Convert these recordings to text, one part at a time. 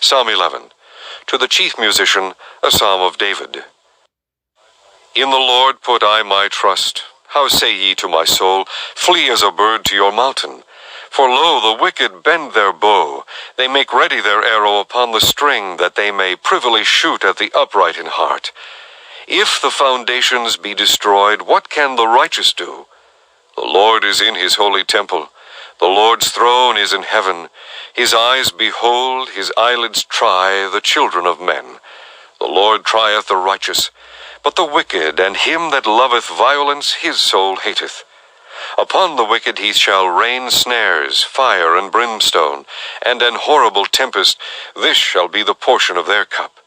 Psalm 11. To the chief musician, a psalm of David. In the Lord put I my trust. How say ye to my soul, flee as a bird to your mountain? For lo, the wicked bend their bow, they make ready their arrow upon the string, that they may privily shoot at the upright in heart. If the foundations be destroyed, what can the righteous do? The Lord is in his holy temple. The Lord's throne is in heaven. His eyes behold, his eyelids try the children of men. The Lord trieth the righteous, but the wicked and him that loveth violence his soul hateth. Upon the wicked he shall rain snares, fire and brimstone, and an horrible tempest. This shall be the portion of their cup.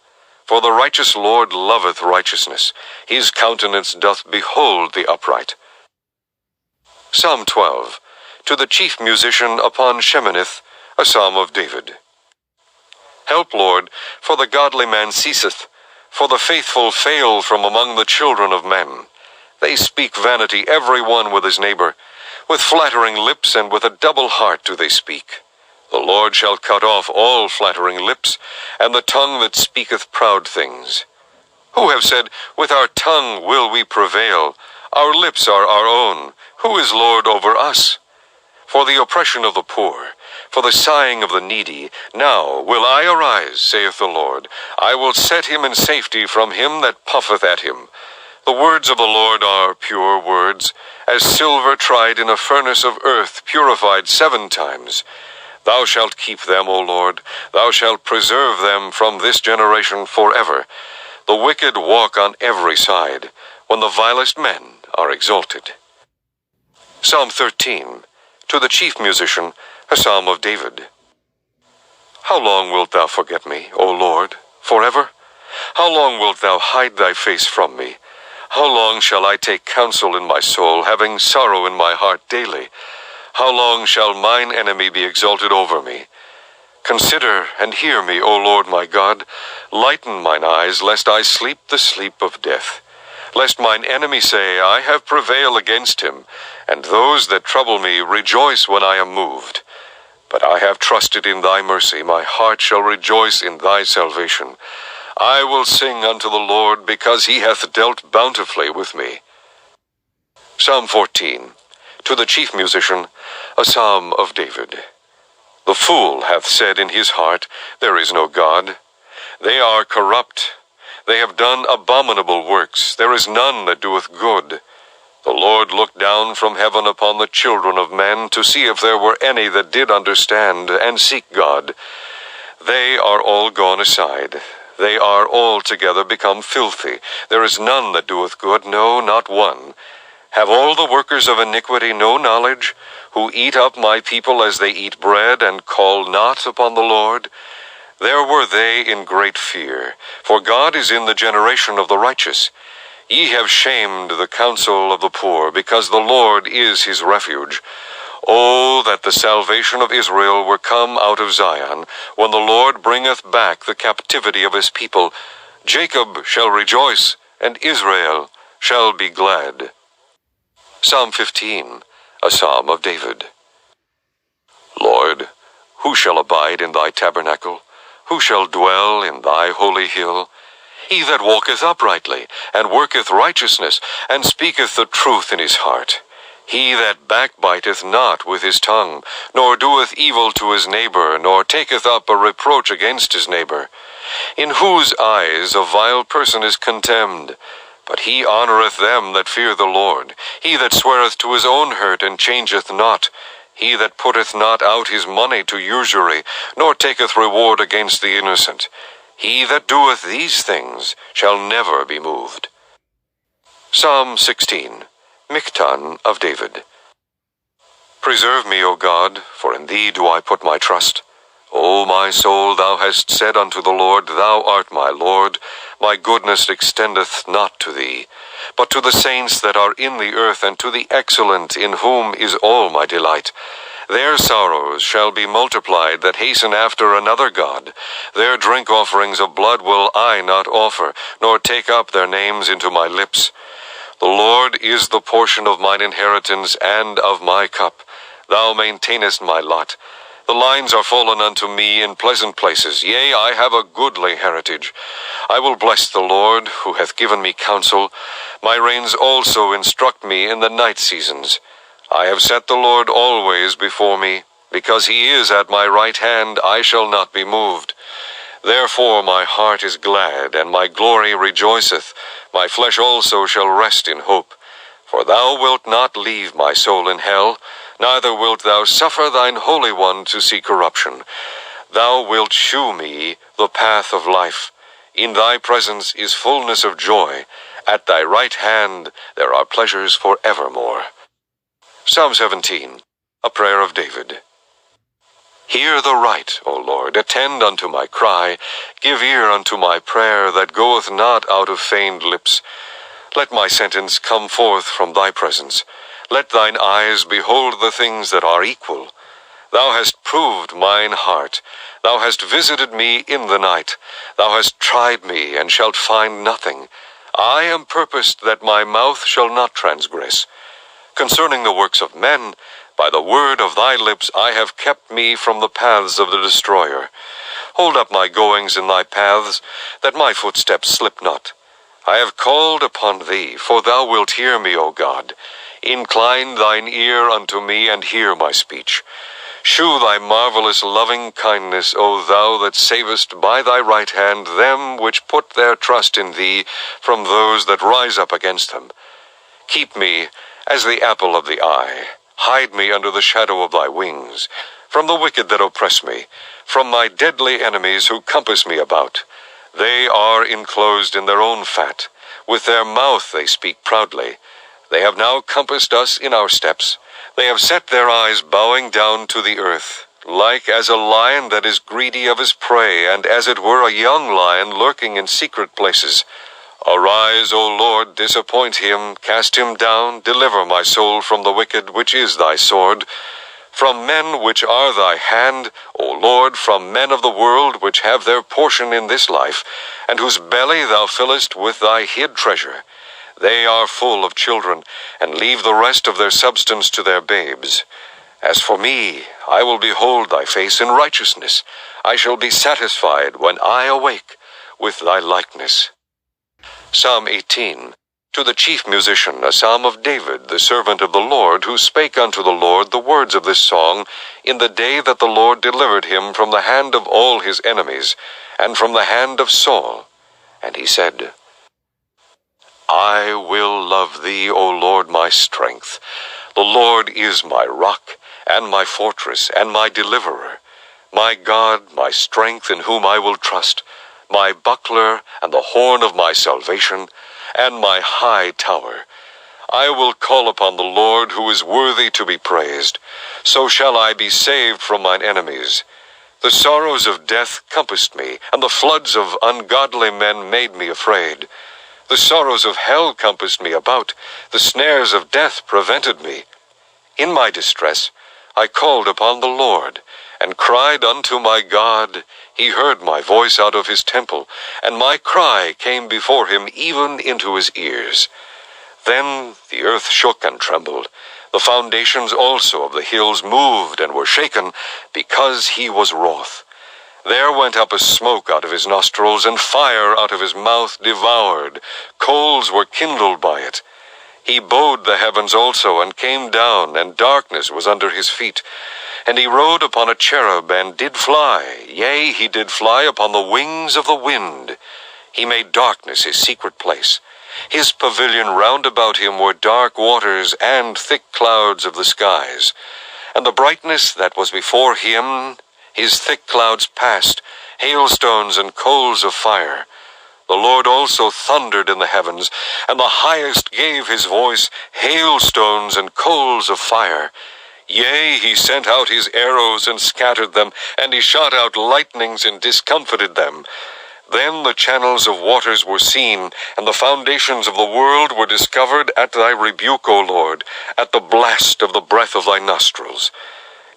For the righteous Lord loveth righteousness. His countenance doth behold the upright. Psalm 12. To the chief musician upon Sheminith, a psalm of David. Help, Lord, for the godly man ceaseth, for the faithful fail from among the children of men. They speak vanity every one with his neighbor. With flattering lips and with a double heart do they speak. The Lord shall cut off all flattering lips, and the tongue that speaketh proud things. Who have said, with our tongue will we prevail? Our lips are our own. Who is Lord over us? For the oppression of the poor, for the sighing of the needy, now will I arise, saith the Lord. I will set him in safety from him that puffeth at him. The words of the Lord are pure words, as silver tried in a furnace of earth, purified 7 times. Thou shalt keep them, O Lord. Thou shalt preserve them from this generation forever. The wicked walk on every side, when the vilest men are exalted. Psalm 13. To the chief musician, a psalm of David. How long wilt thou forget me, O Lord, forever? How long wilt thou hide thy face from me? How long shall I take counsel in my soul, having sorrow in my heart daily? How long shall mine enemy be exalted over me? Consider and hear me, O Lord my God. Lighten mine eyes, lest I sleep the sleep of death. Lest mine enemy say, I have prevailed against him, and those that trouble me rejoice when I am moved. But I have trusted in thy mercy, my heart shall rejoice in thy salvation. I will sing unto the Lord, because he hath dealt bountifully with me. Psalm 14. To the chief musician, a psalm of David. The fool hath said in his heart, there is no God. They are corrupt. They have done abominable works. There is none that doeth good. The Lord looked down from heaven upon the children of men, to see if there were any that did understand and seek God. They are all gone aside. They are altogether become filthy. There is none that doeth good, no, not one. Have all the workers of iniquity no knowledge, who eat up my people as they eat bread, and call not upon the Lord? There were they in great fear, for God is in the generation of the righteous. Ye have shamed the counsel of the poor, because the Lord is his refuge. O that the salvation of Israel were come out of Zion, when the Lord bringeth back the captivity of his people. Jacob shall rejoice, and Israel shall be glad. Psalm 15, a psalm of David. Lord, who shall abide in thy tabernacle? Who shall dwell in thy holy hill? He that walketh uprightly, and worketh righteousness, and speaketh the truth in his heart. He that backbiteth not with his tongue, nor doeth evil to his neighbor, nor taketh up a reproach against his neighbor. In whose eyes a vile person is contemned, but he honoureth them that fear the Lord. He that sweareth to his own hurt, and changeth not. He that putteth not out his money to usury, nor taketh reward against the innocent. He that doeth these things shall never be moved. Psalm 16. Miktan of David. Preserve me, O God, for in thee do I put my trust. O my soul, thou hast said unto the Lord, Thou art my Lord. My goodness extendeth not to thee, but to the saints that are in the earth, and to the excellent, in whom is all my delight. Their sorrows shall be multiplied that hasten after another God. Their drink offerings of blood will I not offer, nor take up their names into my lips. The Lord is the portion of mine inheritance and of my cup. Thou maintainest my lot. The lines are fallen unto me in pleasant places. Yea, I have a goodly heritage. I will bless the Lord, who hath given me counsel. My reins also instruct me in the night seasons. I have set the Lord always before me. Because he is at my right hand, I shall not be moved. Therefore my heart is glad, and my glory rejoiceth. My flesh also shall rest in hope. For thou wilt not leave my soul in hell, neither wilt thou suffer thine Holy One to see corruption. Thou wilt shew me the path of life. In thy presence is fullness of joy. At thy right hand there are pleasures for evermore. Psalm 17, a prayer of David. Hear the right, O Lord, attend unto my cry. Give ear unto my prayer that goeth not out of feigned lips. Let my sentence come forth from thy presence. Let thine eyes behold the things that are equal. Thou hast proved mine heart. Thou hast visited me in the night. Thou hast tried me, and shalt find nothing. I am purposed that my mouth shall not transgress. Concerning the works of men, by the word of thy lips I have kept me from the paths of the destroyer. Hold up my goings in thy paths, that my footsteps slip not. I have called upon thee, for thou wilt hear me, O God. Incline thine ear unto me, and hear my speech. Shew thy marvelous loving kindness, O thou that savest by thy right hand them which put their trust in thee from those that rise up against them. Keep me as the apple of the eye. Hide me under the shadow of thy wings, from the wicked that oppress me, from my deadly enemies who compass me about. They are enclosed in their own fat. With their mouth they speak proudly. They have now compassed us in our steps. They have set their eyes bowing down to the earth, like as a lion that is greedy of his prey, and as it were a young lion lurking in secret places. Arise, O Lord, disappoint him, cast him down, deliver my soul from the wicked, which is thy sword. From men which are thy hand, O Lord, from men of the world, which have their portion in this life, and whose belly thou fillest with thy hid treasure. They are full of children, and leave the rest of their substance to their babes. As for me, I will behold thy face in righteousness. I shall be satisfied when I awake with thy likeness. Psalm 18. To the chief musician, a psalm of David, the servant of the Lord, who spake unto the Lord the words of this song, in the day that the Lord delivered him from the hand of all his enemies, and from the hand of Saul. And he said, I will love thee, O Lord, my strength. The Lord is my rock, and my fortress, and my deliverer. My God, my strength, in whom I will trust, my buckler, and the horn of my salvation, and my high tower. I will call upon the Lord, who is worthy to be praised. So shall I be saved from mine enemies. The sorrows of death compassed me, and the floods of ungodly men made me afraid. The sorrows of hell compassed me about. The snares of death prevented me. In my distress I called upon the Lord, and cried unto my God. He heard my voice out of his temple, and my cry came before him even into his ears. Then the earth shook and trembled. The foundations also of the hills moved and were shaken, because he was wroth. There went up a smoke out of his nostrils, and fire out of his mouth devoured. Coals were kindled by it. He bowed the heavens also, and came down, and darkness was under his feet. And he rode upon a cherub, and did fly. Yea, he did fly upon the wings of the wind. He made darkness his secret place. His pavilion round about him were dark waters, and thick clouds of the skies. And the brightness that was before him, his thick clouds passed, hailstones and coals of fire. The Lord also thundered in the heavens, and the highest gave his voice, hailstones and coals of fire. Yea, he sent out his arrows and scattered them, and he shot out lightnings and discomfited them. Then the channels of waters were seen, and the foundations of the world were discovered at thy rebuke, O Lord, at the blast of the breath of thy nostrils.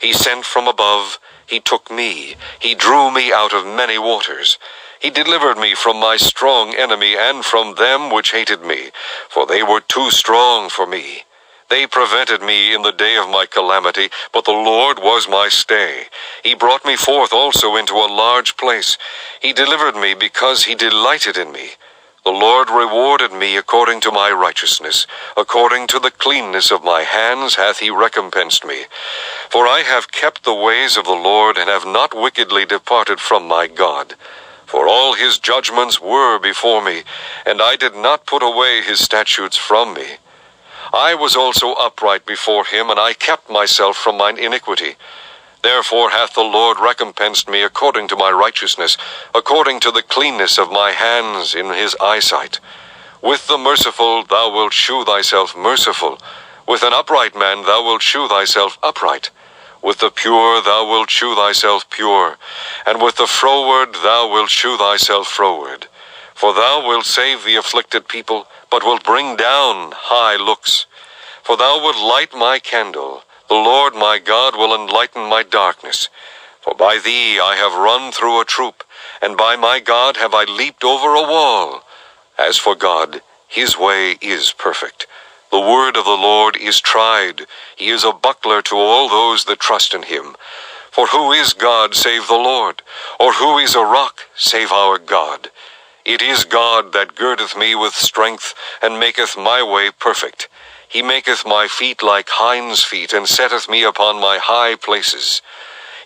He sent from above, he took me, he drew me out of many waters. He delivered me from my strong enemy, and from them which hated me, for they were too strong for me. They prevented me in the day of my calamity, but the Lord was my stay. He brought me forth also into a large place. He delivered me because he delighted in me. The Lord rewarded me according to my righteousness. According to the cleanness of my hands hath he recompensed me. For I have kept the ways of the Lord, and have not wickedly departed from my God. For all his judgments were before me, and I did not put away his statutes from me. I was also upright before him, and I kept myself from mine iniquity. Therefore hath the Lord recompensed me according to my righteousness, according to the cleanness of my hands in his eyesight. With the merciful thou wilt shew thyself merciful. With an upright man thou wilt shew thyself upright. With the pure thou wilt shew thyself pure, and with the froward thou wilt shew thyself froward. For thou wilt save the afflicted people, but wilt bring down high looks. For thou wilt light my candle. The Lord my God will enlighten my darkness. For by thee I have run through a troop, and by my God have I leaped over a wall. As for God, his way is perfect. The word of the Lord is tried. He is a buckler to all those that trust in him. For who is God save the Lord? Or who is a rock save our God? It is God that girdeth me with strength, and maketh my way perfect. He maketh my feet like hinds' feet, and setteth me upon my high places.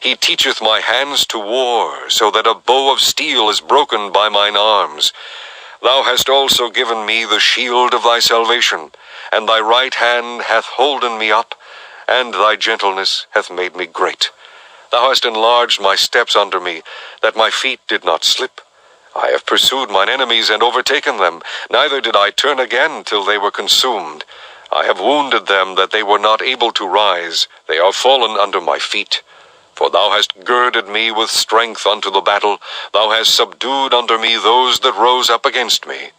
He teacheth my hands to war, so that a bow of steel is broken by mine arms. Thou hast also given me the shield of thy salvation, and thy right hand hath holden me up, and thy gentleness hath made me great. Thou hast enlarged my steps under me, that my feet did not slip. I have pursued mine enemies and overtaken them, neither did I turn again till they were consumed. I have wounded them that they were not able to rise. They are fallen under my feet. For thou hast girded me with strength unto the battle. Thou hast subdued under me those that rose up against me.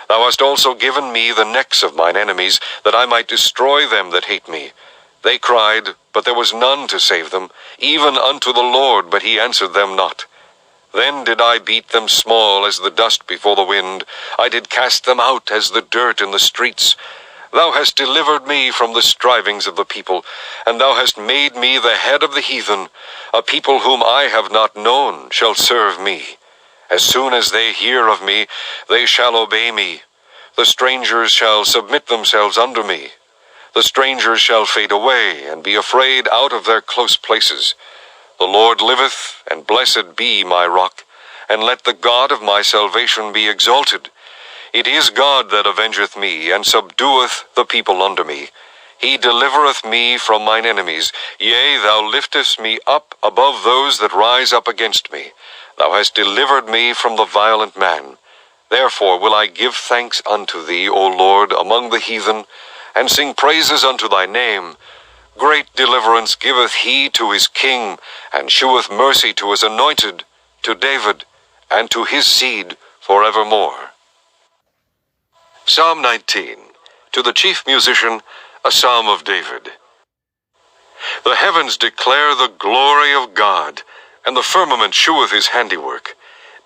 Thou hast also given me the necks of mine enemies, that I might destroy them that hate me. They cried, but there was none to save them, even unto the Lord, but he answered them not. Then did I beat them small as the dust before the wind. I did cast them out as the dirt in the streets. Thou hast delivered me from the strivings of the people, and thou hast made me the head of the heathen. A people whom I have not known shall serve me. As soon as they hear of me, they shall obey me. The strangers shall submit themselves unto me. The strangers shall fade away, and be afraid out of their close places. The Lord liveth, and blessed be my rock, and let the God of my salvation be exalted. It is God that avengeth me, and subdueth the people under me. He delivereth me from mine enemies. Yea, thou liftest me up above those that rise up against me. Thou hast delivered me from the violent man. Therefore will I give thanks unto thee, O Lord, among the heathen, and sing praises unto thy name. Great deliverance giveth he to his king, and sheweth mercy to his anointed, to David, and to his seed forevermore. Psalm 19. To the chief musician, a psalm of David. The heavens declare the glory of God, and the firmament sheweth his handiwork.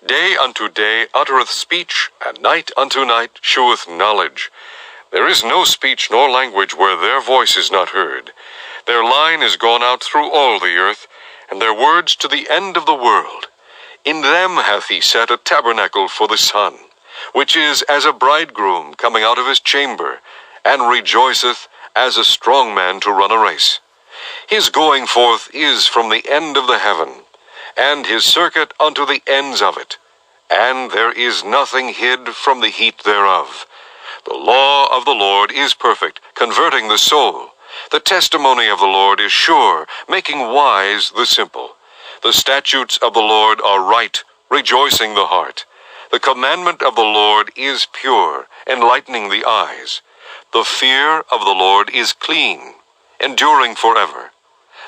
Day unto day uttereth speech, and night unto night sheweth knowledge. There is no speech nor language where their voice is not heard. Their line is gone out through all the earth, and their words to the end of the world. In them hath he set a tabernacle for the sun, which is as a bridegroom coming out of his chamber, and rejoiceth as a strong man to run a race. His going forth is from the end of the heaven, and his circuit unto the ends of it. And there is nothing hid from the heat thereof. The law of the Lord is perfect, converting the soul. The testimony of the Lord is sure, making wise the simple. The statutes of the Lord are right, rejoicing the heart. The commandment of the Lord is pure, enlightening the eyes. The fear of the Lord is clean, enduring forever.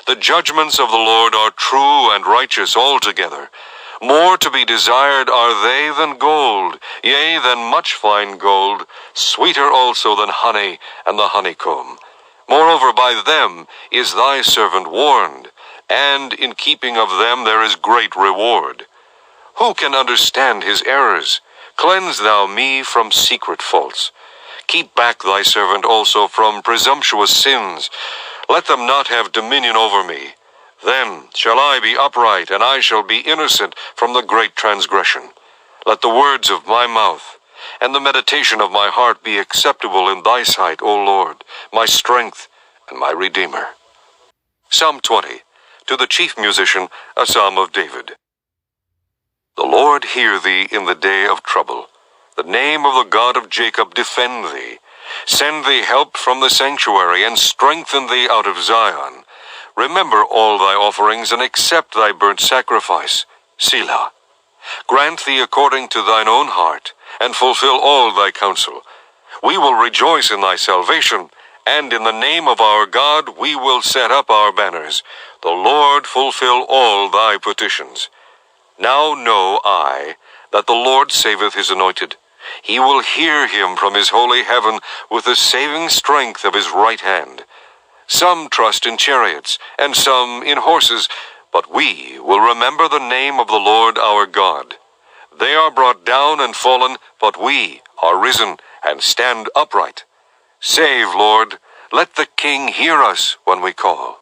The judgments of the Lord are true and righteous altogether. More to be desired are they than gold, yea, than much fine gold, sweeter also than honey and the honeycomb. Moreover, by them is thy servant warned, and in keeping of them there is great reward. Who can understand his errors? Cleanse thou me from secret faults. Keep back thy servant also from presumptuous sins. Let them not have dominion over me. Then shall I be upright, and I shall be innocent from the great transgression. Let the words of my mouth and the meditation of my heart be acceptable in thy sight, O Lord, my strength and my Redeemer. Psalm 20, to the chief musician, a psalm of David. The Lord hear thee in the day of trouble. The name of the God of Jacob defend thee. Send thee help from the sanctuary, and strengthen thee out of Zion. Remember all thy offerings, and accept thy burnt sacrifice. Selah. Grant thee according to thine own heart, and fulfill all thy counsel. We will rejoice in thy salvation, and in the name of our God we will set up our banners. The Lord fulfill all thy petitions. Now know I that the Lord saveth his anointed. He will hear him from his holy heaven with the saving strength of his right hand. Some trust in chariots, and some in horses, but we will remember the name of the Lord our God. They are brought down and fallen, but we are risen and stand upright. Save, Lord, let the King hear us when we call.